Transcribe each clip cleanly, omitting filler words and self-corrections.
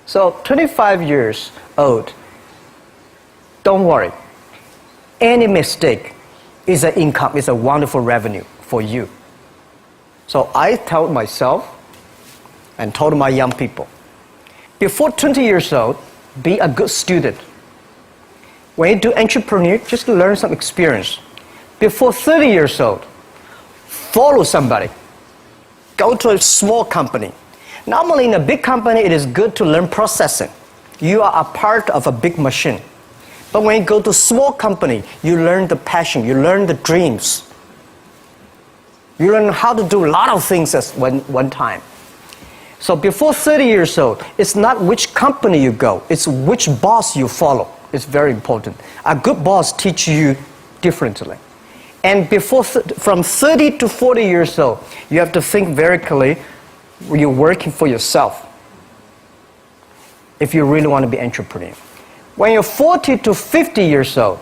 So 25 years old, don't worry. Any mistake is an income, is a wonderful revenue for you. So I told myself and told my young people, before 20 years old, be a good student. When you do entrepreneur, just learn some experience. Before 30 years old, follow somebody. Go to a small company. Normally in a big company, it is good to learn processing. You are a part of a big machine. But when you go to a small company, you learn the passion, you learn the dreams. You learn how to do a lot of things at one time. So before 30 years old, it's not which company you go, it's which boss you follow. It's very important. A good boss teaches you differently. And from 30 to 40 years old, you have to think very clearly, you're working for yourself if you really want to be an entrepreneur. When you're 40 to 50 years old,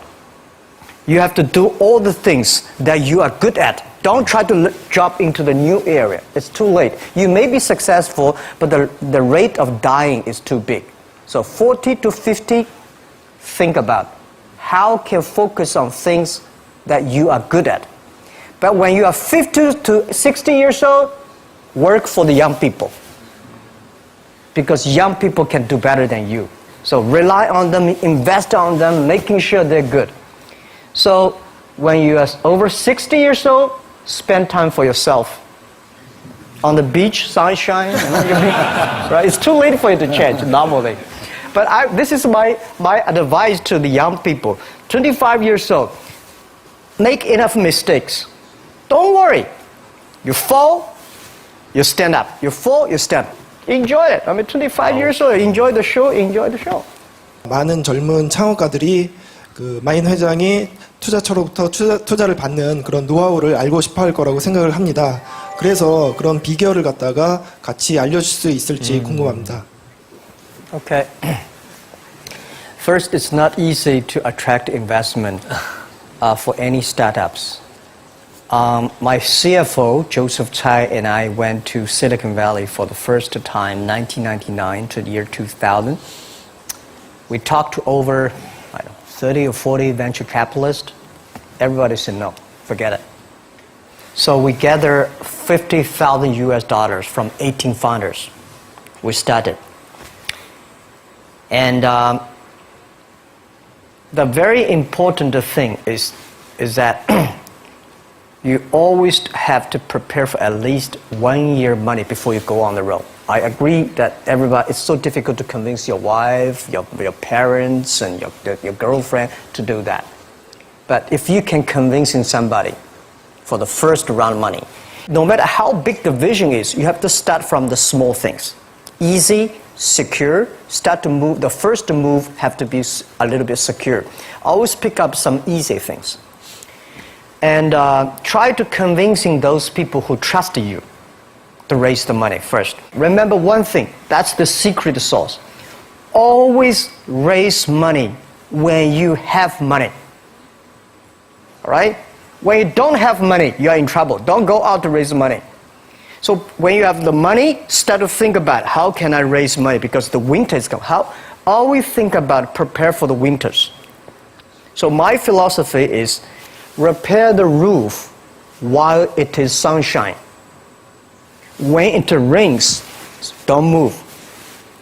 you have to do all the things that you are good at. Don't try to jump into the new area. It's too late. You may be successful, but the rate of dying is too big. So 40 to 50, think about how can you focus on things that you are good at. But when you are 50 to 60 years old, work for the young people. Because young people can do better than you. So rely on them, invest on them, making sure they're good. So when you are over 60 years old, spend time for yourself. On the beach, sunshine, right? It's too late for you to change normally. But this is my advice to the young people. 25 years old, make enough mistakes. Don't worry. You fall, you stand up. You fall, you stand up. Enjoy it. 25 years old, enjoy the show, enjoy the show. 많은 젊은 창업가들이 그 마인 회장이 투자처로부터 투자를 받는 그런 노하우를 알고 싶어 할 거라고 생각을 합니다. 그래서 그런 비결을 갖다가 같이 알려줄 수 있을지 궁금합니다. Okay. First, it's not easy to attract investment for any startups. My CFO, Joseph Tsai, and I went to Silicon Valley for the first time, 1999 to the year 2000. We talked to over 30 or 40 venture capitalists. Everybody said no, forget it. So we gathered $50,000 from 18 founders. We started. And the very important thing is that you always have to prepare for at least 1 year money before you go on the road. I agree that it's so difficult to convince your wife, your parents, and your girlfriend to do that. But if you can convince somebody for the first round money, no matter how big the vision is, you have to start from the small things. Easy, secure, start to move. The first move have to be a little bit secure. Always pick up some easy things. And try to convincing those people who trust you to raise the money first. Remember one thing, that's the secret sauce. Always raise money when you have money. All right? When you don't have money, you are in trouble. Don't go out to raise money. So when you have the money, start to think about how can I raise money because the winter is coming. Always think about prepare for the winters. So my philosophy is repair the roof while it is sunshine. When it rains, don't move.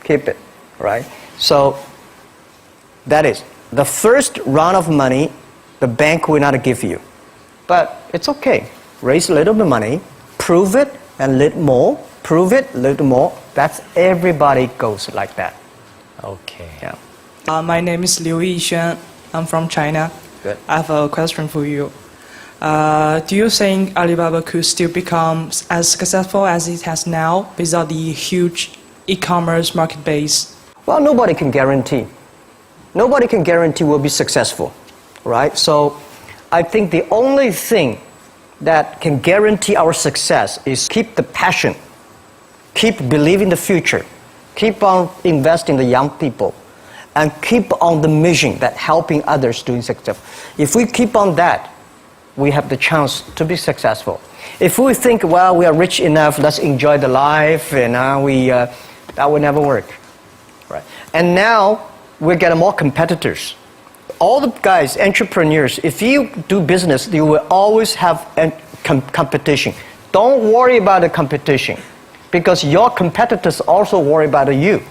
Keep it, right? So that is the first round of money, the bank will not give you. But it's okay. Raise a little bit of money, prove it, and a little more, prove it, a little more. That's everybody goes like that. Okay. Yeah. My name is Liu Yixuan. I'm from China. Good. I have a question for you. Do you think Alibaba could still become as successful as it has now without the huge e-commerce market base? Well, nobody can guarantee. Nobody can guarantee we'll be successful, right? So I think the only thing that can guarantee our success is keep the passion, keep believing the future, keep on investing in the young people, and keep on the mission that helping others doing success. If we keep on that, we have the chance to be successful. If we think, well, we are rich enough, let's enjoy the life, and that will never work. Right. And now we're getting more competitors. All the guys, entrepreneurs, if you do business, you will always have competition. Don't worry about the competition because your competitors also worry about you.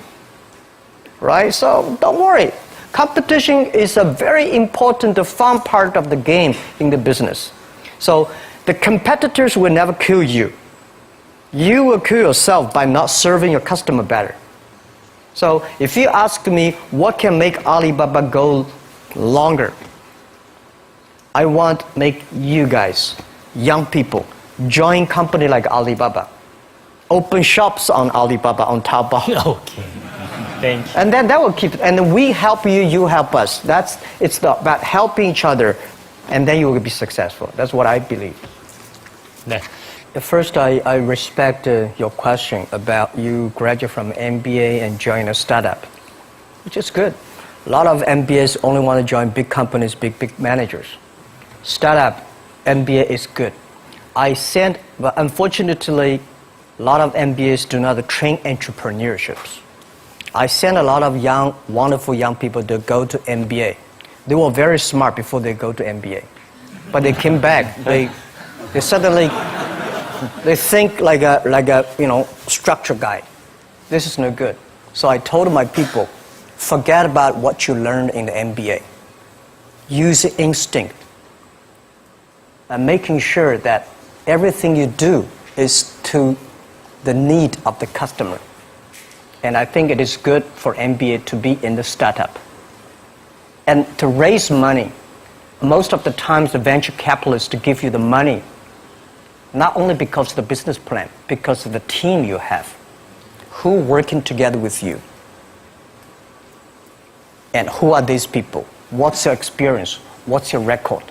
Right? So don't worry. Competition is a very important, fun part of the game in the business. So the competitors will never kill you. You will kill yourself by not serving your customer better. So if you ask me what can make Alibaba go longer, I want to make you guys, young people, join company like Alibaba. Open shops on Alibaba, on Taobao. Okay. Thank you. And then that will keep, and we help you, you help us. It's about helping each other, and then you will be successful. That's what I believe. 네. First, I respect your question about you graduate from MBA and join a startup, which is good. A lot of MBAs only want to join big companies, big managers. Startup, MBA is good. But unfortunately, a lot of MBAs do not train entrepreneurships. I sent a lot of wonderful young people to go to MBA. They were very smart before they go to MBA. But they came back, they suddenly, they think like a structure guy. This is no good. So I told my people, forget about what you learned in the MBA. Use instinct. And making sure that everything you do is to the need of the customer. And I think it is good for MBA to be in the startup. And to raise money, most of the times the venture capitalists to give you the money, not only because of the business plan, because of the team you have, who working together with you. And who are these people? What's your experience? What's your record?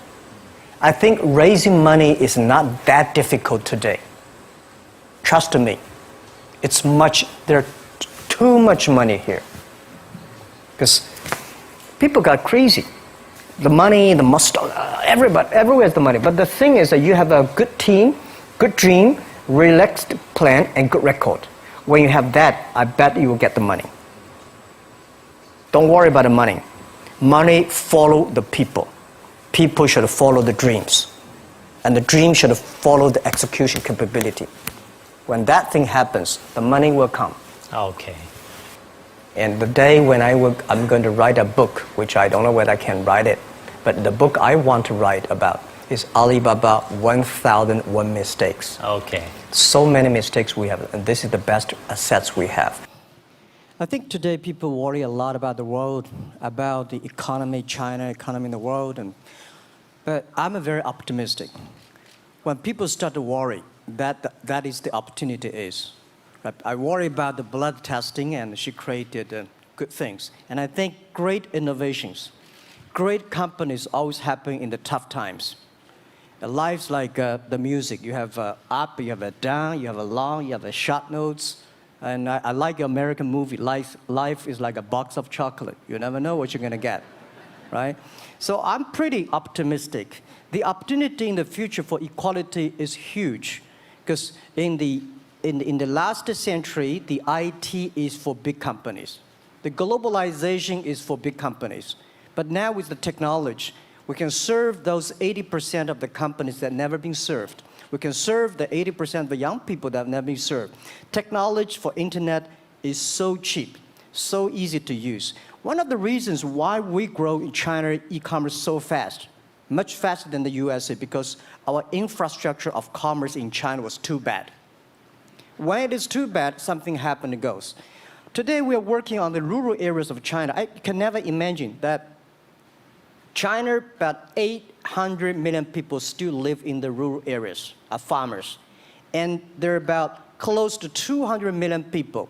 I think raising money is not that difficult today. Trust me. There are too much money here. Because people got crazy. The money, the mustard, everywhere is the money. But the thing is that you have a good team, good dream, relaxed plan, and good record. When you have that, I bet you will get the money. Don't worry about the money. Money follow the people. People should follow the dreams. And the dream should follow the execution capability. When that thing happens, the money will come. Okay. And the day when I'm going to write a book, which I don't know whether I can write it, but the book I want to write about is Alibaba 1001 Mistakes. Okay. So many mistakes we have, and this is the best assets we have. I think today people worry a lot about the world, about the economy, China, economy in the world, but I'm very optimistic. When people start to worry, that is the opportunity is. Right? I worry about the blood testing, and she created good things. And I think great innovations, great companies always happen in the tough times. Life's like the music. You have up, you have a down, you have a long, you have a short notes. And I like the American movie, life is like a box of chocolate. You never know what you're going to get, right? So I'm pretty optimistic. The opportunity in the future for equality is huge, because in the last century, the IT is for big companies. The globalization is for big companies. But now with the technology, we can serve those 80% of the companies that never been served. We can serve the 80% of the young people that have never been served. Technology for internet is so cheap, so easy to use. One of the reasons why we grow in China e-commerce so fast, much faster than the USA, because our infrastructure of commerce in China was too bad. When it is too bad, something happens and goes. Today we are working on the rural areas of China. I can never imagine that China, about 800 million people still live in the rural areas, are farmers. And there are about close to 200 million people.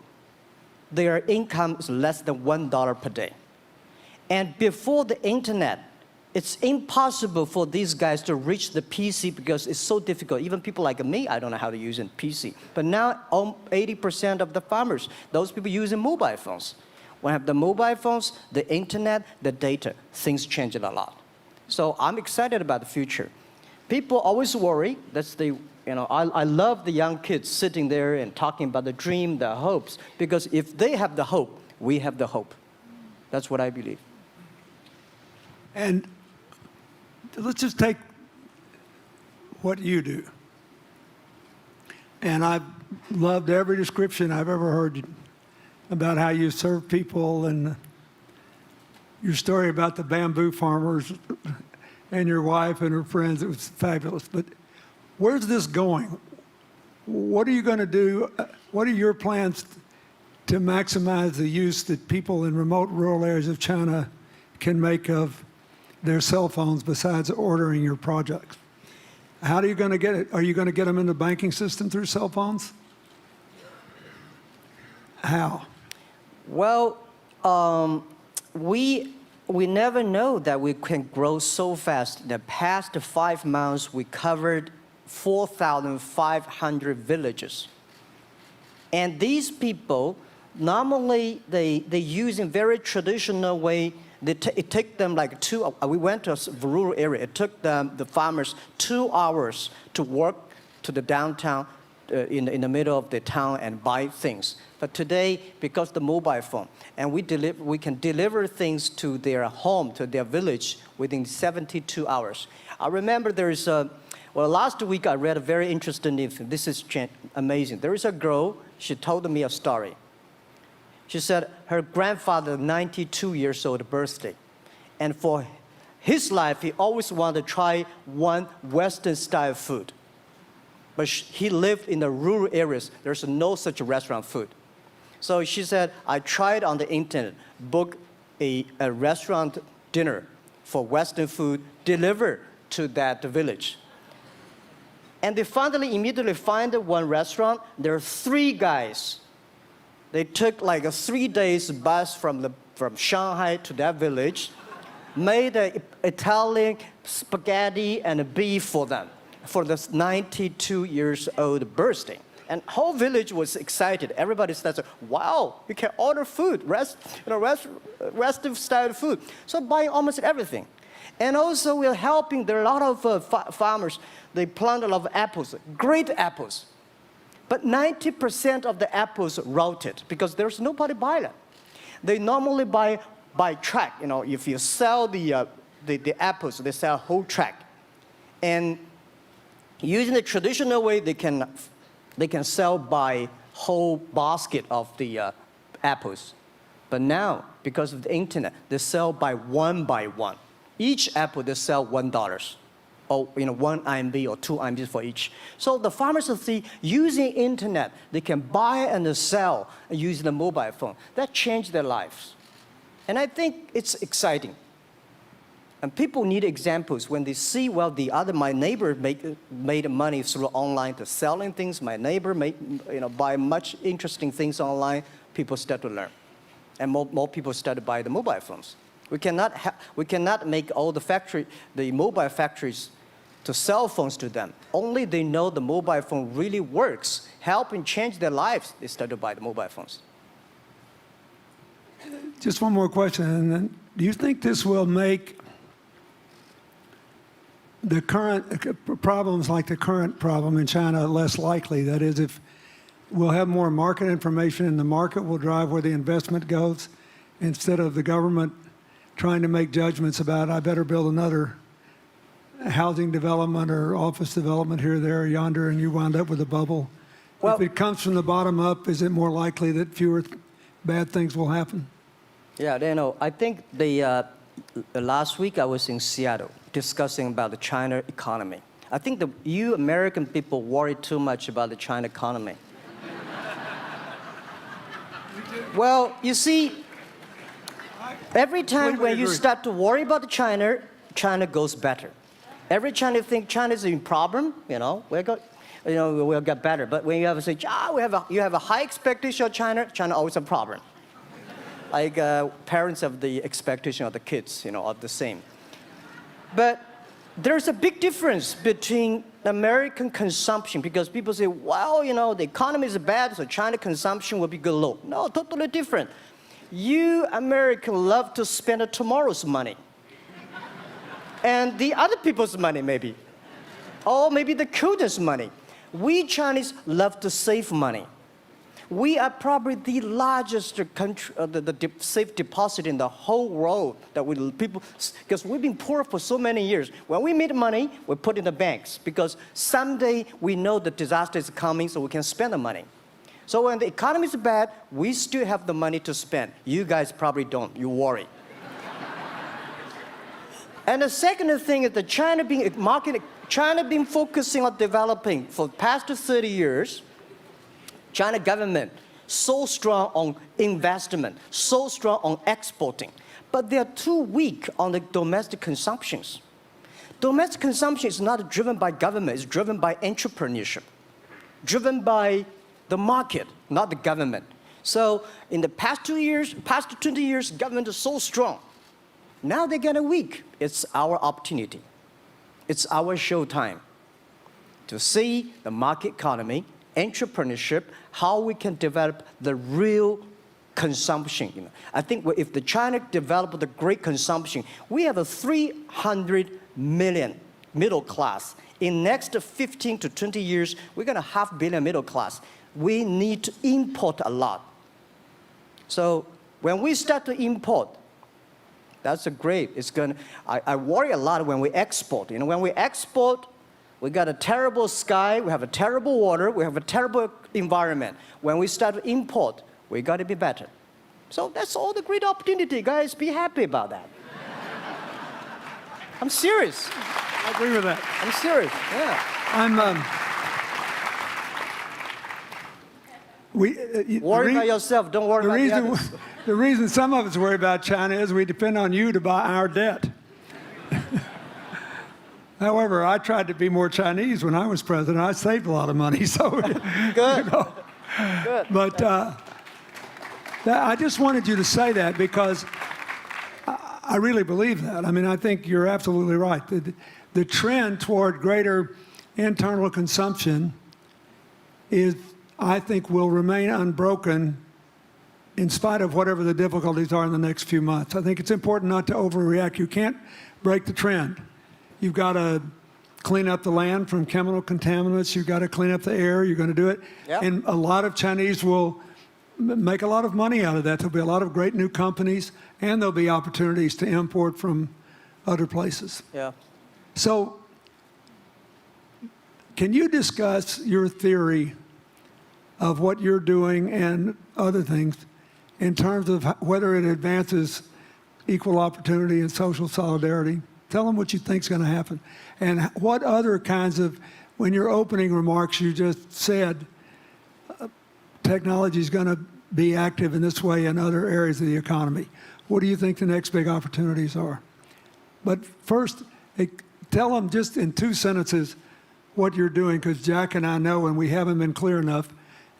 Their income is less than $1 per day. And before the internet, it's impossible for these guys to reach the PC because it's so difficult. Even people like me, I don't know how to use a PC. But now 80% of the farmers, those people using mobile phones. When you have the mobile phones, the internet, the data, things change a lot. So I'm excited about the future. People always worry. I love the young kids sitting there and talking about the dream, their hopes, because if they have the hope, we have the hope. That's what I believe. And let's just take what you do. And I've loved every description I've ever heard about how you serve people, and your story about the bamboo farmers and your wife and her friends. It was fabulous. But where's this going? What are you going to do? What are your plans to maximize the use that people in remote rural areas of China can make of their cell phones besides ordering your projects? How are you going to get it? Are you going to get them in the banking system through cell phones? How? Well, we never know that we can grow so fast. In the past 5 months, we covered 4,500 villages. And these people, normally they use in very traditional way. It took them like we went to a rural area. It took the farmers 2 hours to walk to the downtown in the middle of the town and buy things. But today, because the mobile phone, and we can deliver things to their home, to their village within 72 hours. I remember last week I read a very interesting thing. This is amazing. There is a girl, she told me a story. She said her grandfather, 92 years old birthday. And for his life, he always wanted to try one Western style food. But he lived in the rural areas. There's no such restaurant food. So she said, I tried on the internet, book a restaurant dinner for Western food, delivered to that village. And they finally immediately find one restaurant. There are 3 guys. They took like a 3 days bus from Shanghai to that village, made an Italian spaghetti and a beef for them for this 92 years old birthday. And whole village was excited. Everybody said, wow, you can order food, Western style food. So buying almost everything. And also we're helping, there are a lot of farmers, they plant a lot of apples, great apples. But 90% of the apples rotted because there's nobody buy them. They normally buy by track. If you sell the apples, they sell whole track. And using the traditional way, they can sell by whole basket of the apples. But now, because of the internet, they sell by one. Each apple, they sell $1. Or 1 RMB or 2 RMB for each. So the farmers see using internet, they can buy and sell using the mobile phone. That changed their lives. And I think it's exciting. And people need examples when they see, my neighbor made money through online to selling things. My neighbor buy much interesting things online. People start to learn. And more people start to buy the mobile phones. We cannot make all the mobile factories to sell phones to them. Only they know the mobile phone really works, helping change their lives, they start to buy the mobile phones. Just one more question. And then, do you think this will make the current problems like the current problem in China less likely? That is, if we'll have more market information and the market will drive where the investment goes instead of the government trying to make judgments about, I better build another housing development or office development here, there, or yonder, and you wound up with a bubble. Well, if it comes from the bottom up, is it more likely that fewer bad things will happen? Yeah, I think last week I was in Seattle discussing about the China economy. I think you American people worry too much about the China economy. Well, you see, every time when you start to worry about China goes better. Every time you think China is in problem, we'll get better. But when you have to say, you have a high expectation of China always a problem. Like parents have the expectation of the kids, are the same. But there's a big difference between American consumption because people say, the economy is bad, so China consumption will be good low. No, totally different. You Americans love to spend tomorrow's money. And the other people's money, maybe. Or maybe the children's money. We Chinese love to save money. We are probably the largest country, safe deposit in the whole world that because we've been poor for so many years. When we make money, we put in the banks because someday we know the disaster is coming, so we can spend the money. So when the economy is bad, we still have the money to spend. You guys probably don't. You worry. And the second thing is that China been focusing on developing for the past 30 years. China government so strong on investment, so strong on exporting, but they are too weak on the domestic consumptions. Domestic consumption is not driven by government, it's driven by entrepreneurship, driven by the market, not the government. So in the past 20 years, government is so strong. Now they're getting weak. It's our opportunity. It's our showtime to see the market economy, entrepreneurship, how we can develop the real consumption. I think if the China develop the great consumption, we have a 300 million middle class. In next 15 to 20 years, we're going to have 500 million middle class. We need to import a lot. So when we start to import, that's a great. I worry a lot when we export. When we export, we got a terrible sky, we have a terrible water, we have a terrible environment. When we start to import, we got to be better. So that's all the great opportunity, guys. Be happy about that. I'm serious. I agree with that. I'm serious. Yeah. Worry about yourself. Don't worry about the others. The reason some of us worry about China is we depend on you to buy our debt. However, I tried to be more Chinese when I was president. I saved a lot of money. So Good. Good. But I just wanted you to say that because I really believe that. I mean, I think you're absolutely right. The trend toward greater internal consumption I think, will remain unbroken in spite of whatever the difficulties are in the next few months. I think it's important not to overreact. You can't break the trend. You've got to clean up the land from chemical contaminants. You've got to clean up the air. You're going to do it. Yep. And a lot of Chinese will make a lot of money out of that. There'll be a lot of great new companies, and there'll be opportunities to import from other places. Yeah. So can you discuss your theory of what you're doing and other things in terms of whether it advances equal opportunity and social solidarity? Tell them what you think is going to happen. And what other kinds of, when your opening remarks, you just said technology is going to be active in this way in other areas of the economy. What do you think the next big opportunities are? But first, tell them just in 2 sentences what you're doing, because Jack and I know, and we haven't been clear enough.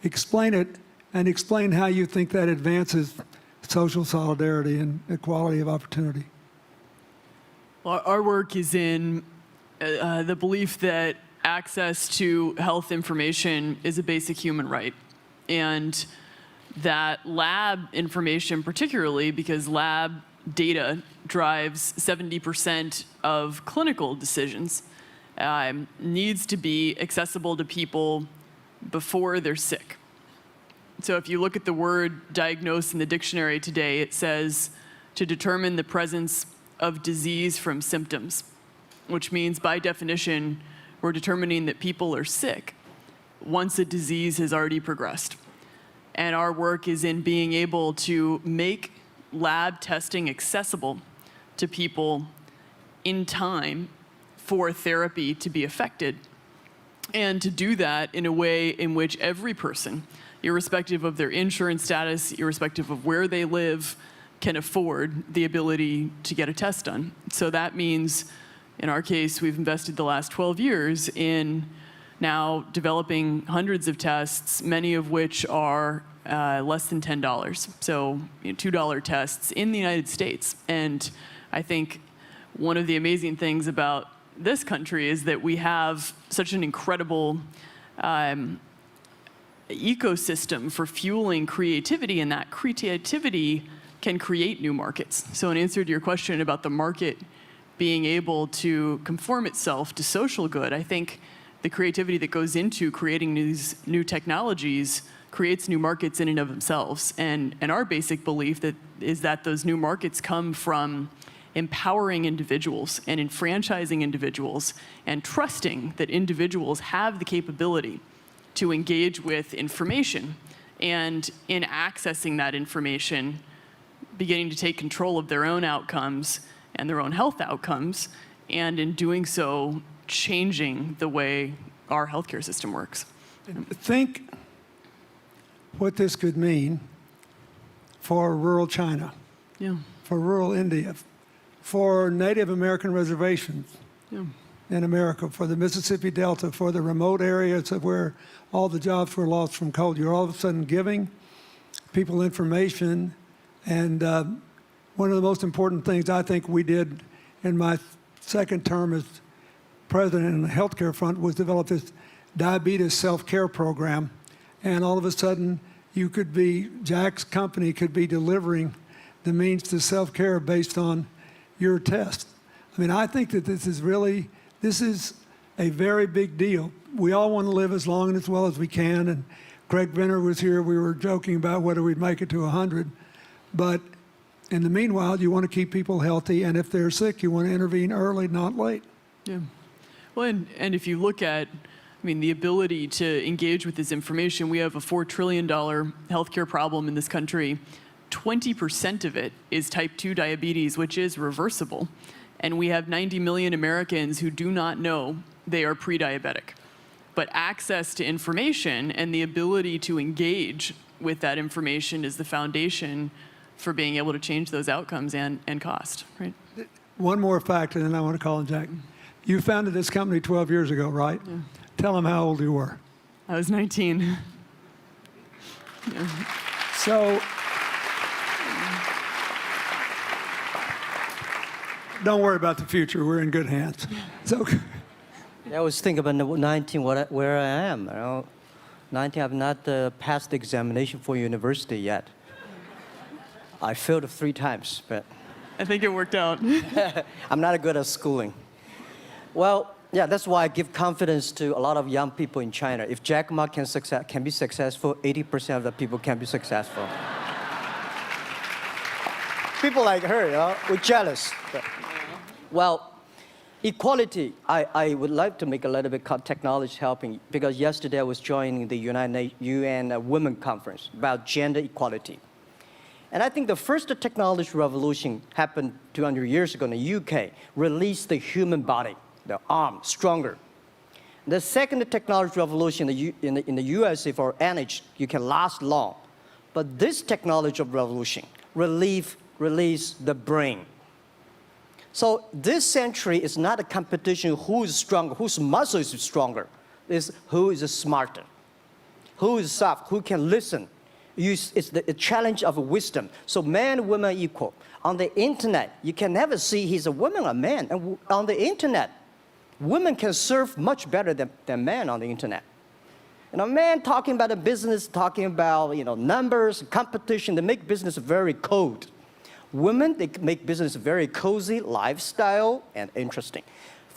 Explain it, and explain how you think that advances social solidarity and equality of opportunity. Well, our work is in the belief that access to health information is a basic human right, and that lab information, particularly because lab data drives 70% of clinical decisions, needs to be accessible to people before they're sick. So if you look at the word diagnose in the dictionary today, it says to determine the presence of disease from symptoms, which means by definition, we're determining that people are sick once a disease has already progressed. And our work is in being able to make lab testing accessible to people in time for therapy to be effected. And to do that in a way in which every person, irrespective of their insurance status, irrespective of where they live, can afford the ability to get a test done. So that means, in our case, we've invested the last 12 years in now developing hundreds of tests, many of which are less than $10. So $2 tests in the United States. And I think one of the amazing things about this country is that we have such an incredible ecosystem for fueling creativity, and that creativity can create new markets. So in answer to your question about the market being able to conform itself to social good, I think the creativity that goes into creating these new technologies creates new markets in and of themselves. And our basic belief is that those new markets come from empowering individuals and enfranchising individuals and trusting that individuals have the capability to engage with information, and in accessing that information, beginning to take control of their own outcomes and their own health outcomes, and in doing so, changing the way our healthcare system works. Think what this could mean for rural China, Yeah, for rural India, for Native American reservations yeah, in America, for the Mississippi Delta, for the remote areas of where all the jobs were lost from coal. You're all of a sudden giving people information. And one of the most important things I think we did in my second term as president in the healthcare front was develop this diabetes self-care program. And all of a sudden, Jack's company could be delivering the means to self-care based on your test. I mean, I think that this is a very big deal. We all want to live as long and as well as we can. And Craig Venner was here. We were joking about whether we'd make it to 100. But in the meanwhile, you want to keep people healthy. And if they're sick, you want to intervene early, not late. yeah. Well, and if you look at, the ability to engage with this information, we have a $4 trillion healthcare problem in this country. 20% of it is type 2 diabetes, which is reversible. And we have 90 million Americans who do not know they are pre-diabetic. But access to information and the ability to engage with that information is the foundation for being able to change those outcomes and cost, right? One more fact, and then I want to call on Jack. You founded this company 12 years ago, right? Yeah. Tell them how old you were. I was 19. So, don't worry about the future. We're in good hands. So, I was thinking about 19, where I am. 19, I've not passed the examination for university yet. I failed 3 times, but I think it worked out. I'm not good at schooling. Well, yeah, that's why I give confidence to a lot of young people in China. If Jack Ma can be successful, 80% of the people can be successful. People like her, we're jealous. But, well, equality, I would like to make a little bit technology helping, because yesterday I was joining the UN Women Conference about gender equality. And I think the first technology revolution happened 200 years ago in the UK, released the human body, the arm, stronger. The second technology revolution in the USA for energy, you can last long. But this technology revolution release the brain. So this century is not a competition who is stronger, whose muscle is stronger. It's who is smarter, who is soft, who can listen. It's the challenge of wisdom. So man and woman are equal. On the internet, you can never see he's a woman or a man. And on the internet, women can serve much better than men on the internet. Men talking about the business, talking about numbers, competition, they make business very cold. Women, they make business very cozy, lifestyle, and interesting.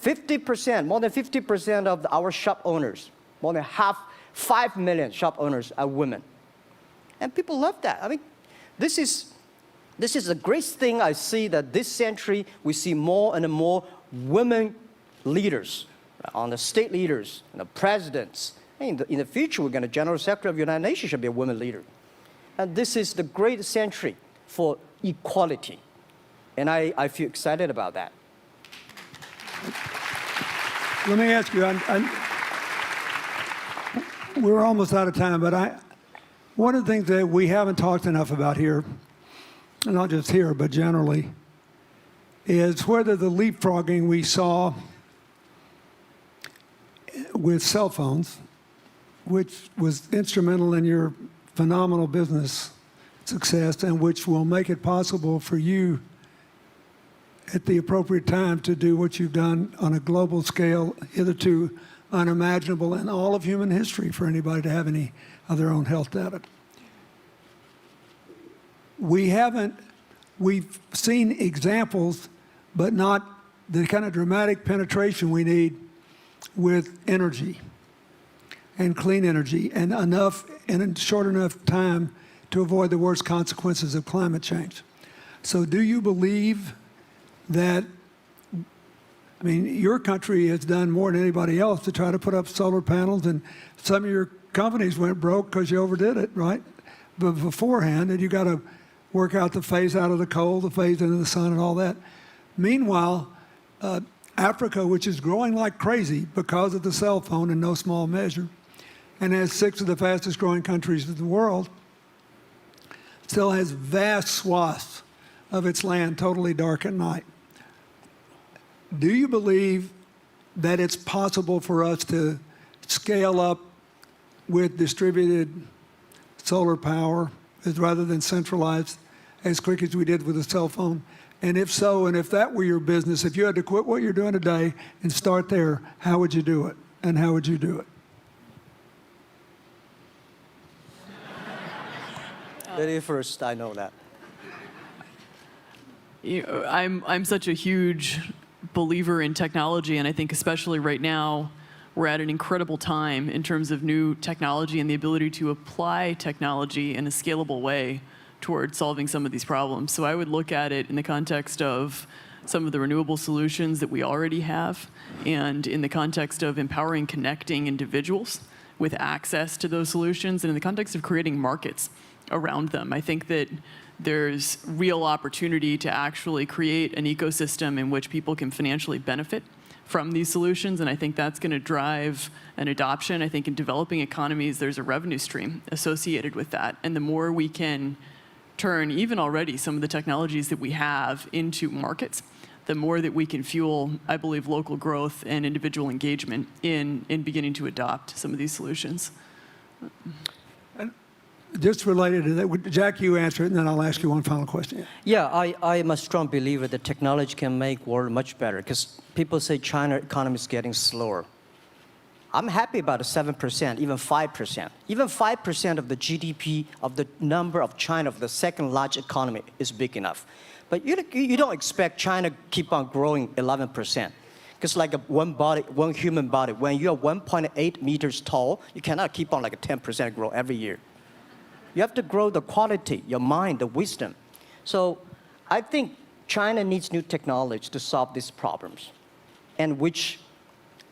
50%, more than 50% of our shop owners, more than 5 million shop owners are women. And people love that. This is the great thing I see, that this century we see more and more women leaders, on the state leaders, the presidents. In the future, General Secretary of the United Nations should be a woman leader. And this is the great century for equality. And I feel excited about that. let me ask you, we're almost out of time, but one of the things that we haven't talked enough about here, and not just here, but generally, is whether the leapfrogging we saw with cell phones, which was instrumental in your phenomenal business success and which will make it possible for you at the appropriate time to do what you've done on a global scale, hitherto unimaginable in all of human history for anybody to have any of their own health data. We've seen examples, but not the kind of dramatic penetration we need with energy. and clean energy and enough in a short enough time to avoid the worst consequences of climate change. So do you believe that, I mean, your country has done more than anybody else to try to put up solar panels, and some of your companies went broke because you overdid it, right? But beforehand, and you got to work out the phase out of the coal, the phase into the sun and all that. Meanwhile, Africa, which is growing like crazy because of the cell phone in no small measure, and has 6 of the fastest growing countries in the world, still has vast swaths of its land totally dark at night. Do you believe that it's possible for us to scale up with distributed solar power rather than centralized as quick as we did with the cell phone? And if so, and if that were your business, if you had to quit what you're doing today and start there, how would you do it? And how would you do it? Lady first, I know that. I'm such a huge believer in technology, and I think especially right now, we're at an incredible time in terms of new technology and the ability to apply technology in a scalable way toward solving some of these problems. So I would look at it in the context of some of the renewable solutions that we already have, and in the context of empowering, connecting individuals with access to those solutions, and in the context of creating markets around them. I think that there's real opportunity to actually create an ecosystem in which people can financially benefit from these solutions, and I think that's going to drive an adoption. I think in developing economies, there's a revenue stream associated with that, and the more we can turn even already some of the technologies that we have into markets, the more that we can fuel, I believe, local growth and individual engagement in beginning to adopt some of these solutions. Just related to that, Jack, you answer it, and then I'll ask you one final question. Yeah, I am a strong believer that technology can make world much better, because people say China economy is getting slower. I'm happy about the 7%, even 5%. Even 5% of the GDP of the number of China, of the second largest economy, is big enough. But you don't expect China to keep on growing 11%. Because like one human body, when you're 1.8 meters tall, you cannot keep on like a 10% grow every year. You have to grow the quality, your mind, the wisdom. So I think China needs new technology to solve these problems, and which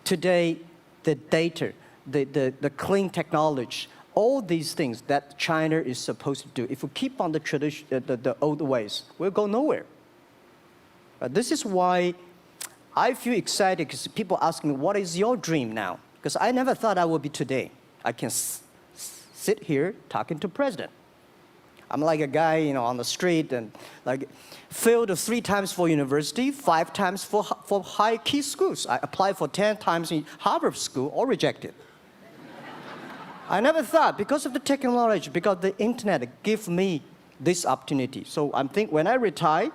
today the data, the clean technology, all these things that China is supposed to do, if we keep on the tradition, the old ways, we'll go nowhere. This is why I feel excited, because people ask me, what is your dream now? Because I never thought I would be today. I can sit here talking to president. I'm like a guy, on the street, and like failed 3 times for university, 5 times for high key schools. I applied for 10 times in Harvard school, all rejected. I never thought, because of the technology, because the internet gave me this opportunity. So I think when I retire,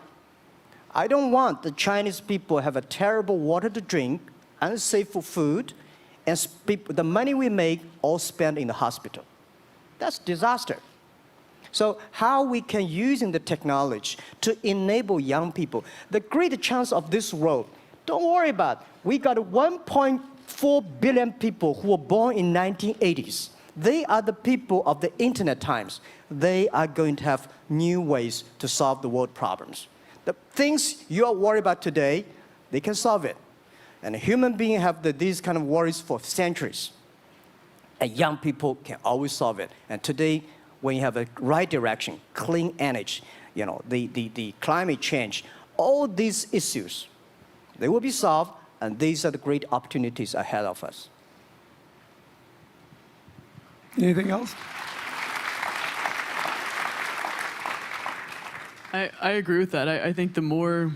I don't want the Chinese people have a terrible water to drink, unsafe for food, and the money we make all spent in the hospital. That's disaster. So how we can using the technology to enable young people. The great chance of this world, don't worry about it. We got 1.4 billion people who were born in 1980s. They are the people of the internet times. They are going to have new ways to solve the world problems. The things you are worried about today, they can solve it. And human beings have these kind of worries for centuries. And young people can always solve it. And today, when you have a right direction, clean energy, the climate change, all these issues, they will be solved, and these are the great opportunities ahead of us. Anything else? I agree with that. I think the more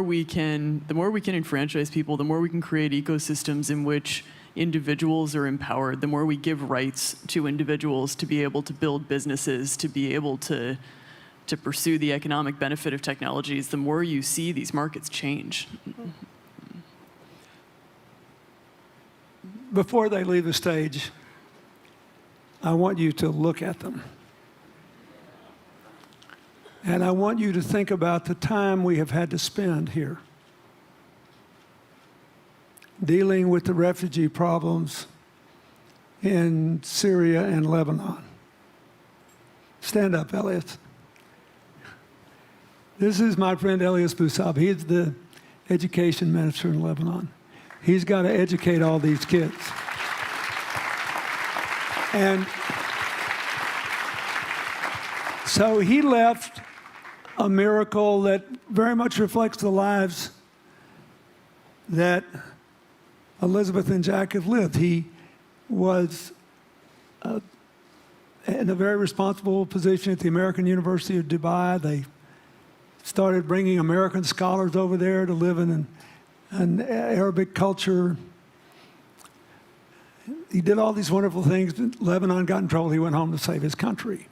we can enfranchise people, the more we can create ecosystems in which individuals are empowered, the more we give rights to individuals to be able to build businesses, to be able to pursue the economic benefit of technologies, the more you see these markets change. Before they leave the stage, I want you to look at them. And I want you to think about the time we have had to spend here dealing with the refugee problems in Syria and Lebanon. Stand up, Elias. This is my friend Elias Bousab. He's the education minister in Lebanon. He's got to educate all these kids. And so he left a miracle that very much reflects the lives that Elizabeth and Jack have lived. He was in a very responsible position at the American University of Dubai. They started bringing American scholars over there to live in an Arabic culture. He did all these wonderful things. Lebanon got in trouble. He went home to save his country.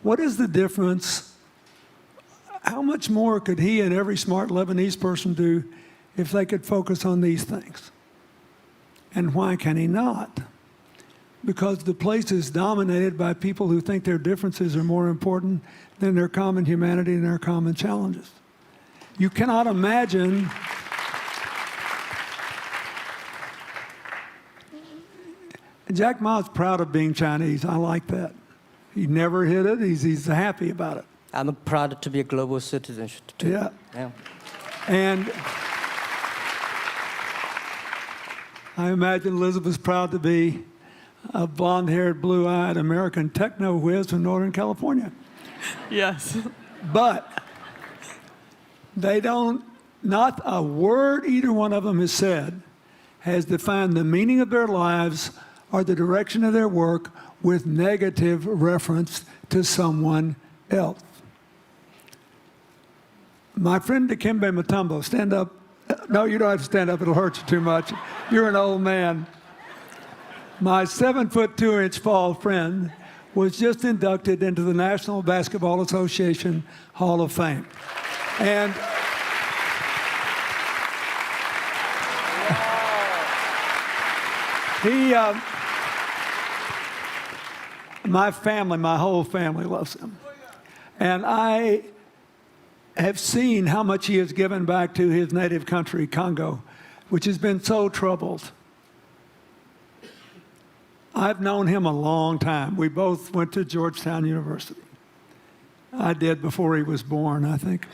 What is the difference? How much more could he and every smart Lebanese person do if they could focus on these things? And why can he not? Because the place is dominated by people who think their differences are more important than their common humanity and their common challenges. You cannot imagine Jack Ma's proud of being Chinese. I like that. He never hid it. He's happy about it. I'm proud to be a global citizen too. Yeah. Yeah. And I imagine Elizabeth's proud to be a blonde-haired, blue-eyed American techno whiz from Northern California. Yes. But they don't, not a word either one of them has said has defined the meaning of their lives or the direction of their work with negative reference to someone else. My friend Dikembe Mutombo, stand up. No, you don't have to stand up. It'll hurt you too much. You're an old man. My 7'2" fall friend was just inducted into the National Basketball Association Hall of Fame. And he, my whole family loves him. And I have seen how much he has given back to his native country, Congo, which has been so troubled. I've known him a long time. We both went to Georgetown University. I did before he was born, I think.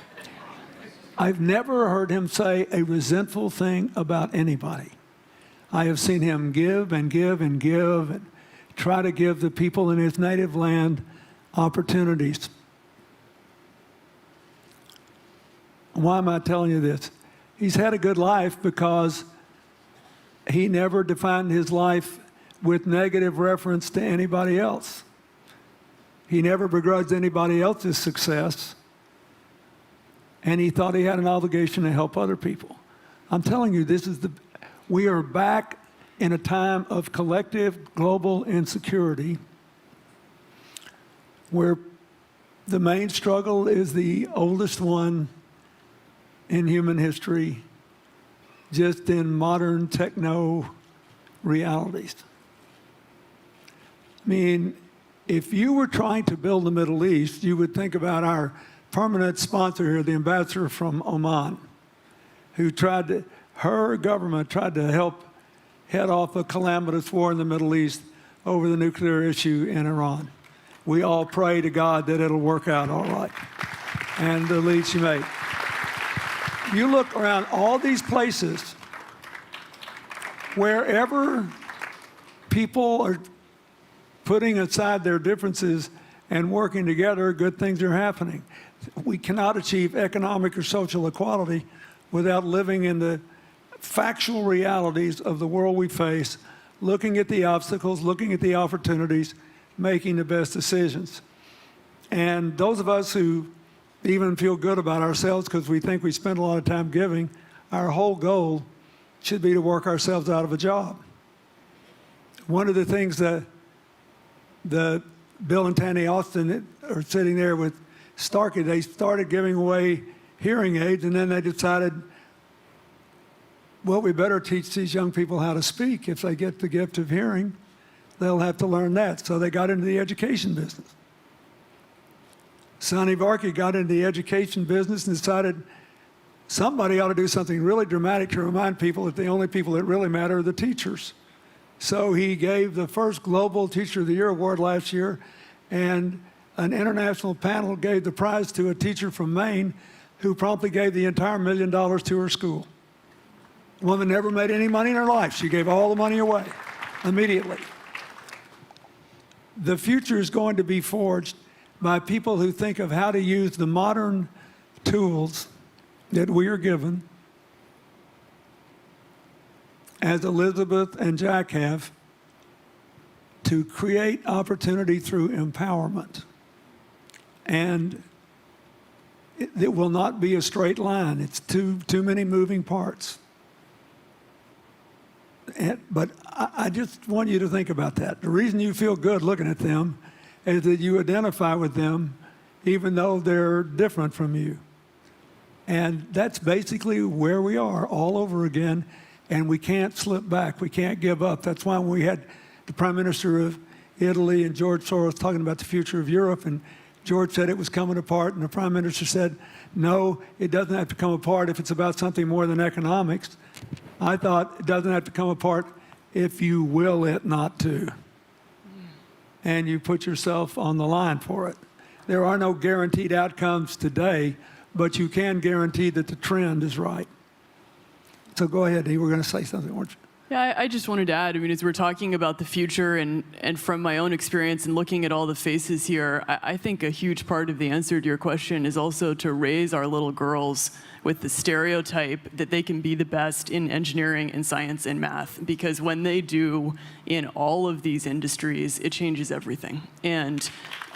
I've never heard him say a resentful thing about anybody. I have seen him give and give and give and try to give the people in his native land opportunities. Why am I telling you this? He's had a good life because he never defined his life with negative reference to anybody else. He never begrudged anybody else's success, and he thought he had an obligation to help other people. I'm telling you, we are back in a time of collective global insecurity where the main struggle is the oldest one in human history, just in modern techno realities. I mean, if you were trying to build the Middle East, you would think about our permanent sponsor here, the ambassador from Oman, who her government tried to help head off a calamitous war in the Middle East over the nuclear issue in Iran. We all pray to God that it'll work out all right. And the lead she made. You look around all these places, wherever people are putting aside their differences and working together, good things are happening. We cannot achieve economic or social equality without living in the factual realities of the world we face, looking at the obstacles, looking at the opportunities, making the best decisions. And those of us who even feel good about ourselves because we think we spend a lot of time giving, our whole goal should be to work ourselves out of a job. One of the things that Bill and Tanny Austin are sitting there with Starkey, they started giving away hearing aids, and then they decided, well, we better teach these young people how to speak. If they get the gift of hearing, they'll have to learn that. So they got into the education business. Sonny Varkey got into the education business and decided somebody ought to do something really dramatic to remind people that the only people that really matter are the teachers. So he gave the first Global Teacher of the Year award last year, and an international panel gave the prize to a teacher from Maine who promptly gave the entire $1 million to her school. A woman never made any money in her life. She gave all the money away immediately. The future is going to be forged by people who think of how to use the modern tools that we are given, as Elizabeth and Jack have, to create opportunity through empowerment. And it will not be a straight line. It's too many moving parts. But I just want you to think about that. The reason you feel good looking at them is that you identify with them even though they're different from you. And that's basically where we are all over again, and we can't slip back. We can't give up. That's why we had the Prime Minister of Italy and George Soros talking about the future of Europe, and George said it was coming apart, and the Prime Minister said, no, it doesn't have to come apart if it's about something more than economics. I thought it doesn't have to come apart if you will it not to. And you put yourself on the line for it. There are no guaranteed outcomes today, but you can guarantee that the trend is right. So go ahead, you were going to say something, weren't you? Yeah, I just wanted to add, I mean, as we're talking about the future and from my own experience and looking at all the faces here, I think a huge part of the answer to your question is also to raise our little girls with the stereotype that they can be the best in engineering and science and math. Because when they do in all of these industries, it changes everything. And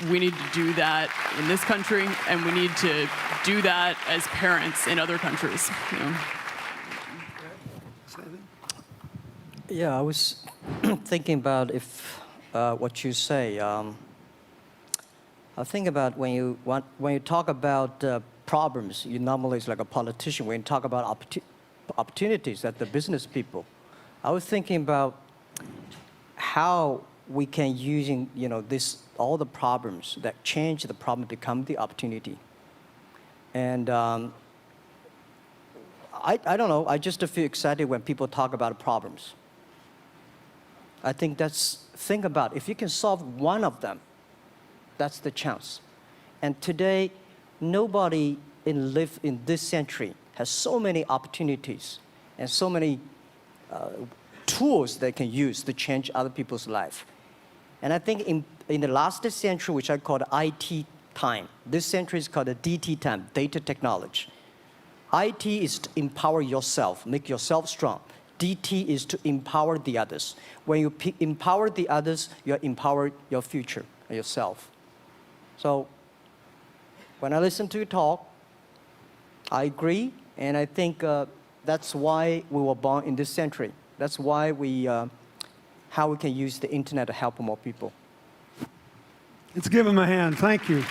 we need to do that in this country, and we need to do that as parents in other countries. You know? Yeah, I was thinking about if what you say. I think about when you talk about problems, you normally is like a politician. When you talk about opportunities at the business people, I was thinking about how we can using all the problems that change the problem become the opportunity. And I don't know. I just feel excited when people talk about problems. I think think about if you can solve one of them, that's the chance. And today, nobody live in this century has so many opportunities and so many tools they can use to change other people's life. And I think in the last century, which I call the IT time, this century is called the DT time, data technology. IT is to empower yourself, make yourself strong. DT is to empower the others. When you empower the others, you empower your future, yourself. So when I listen to you talk, I agree, and I think that's why we were born in this century. That's why how we can use the internet to help more people. Let's give him a hand. Thank you.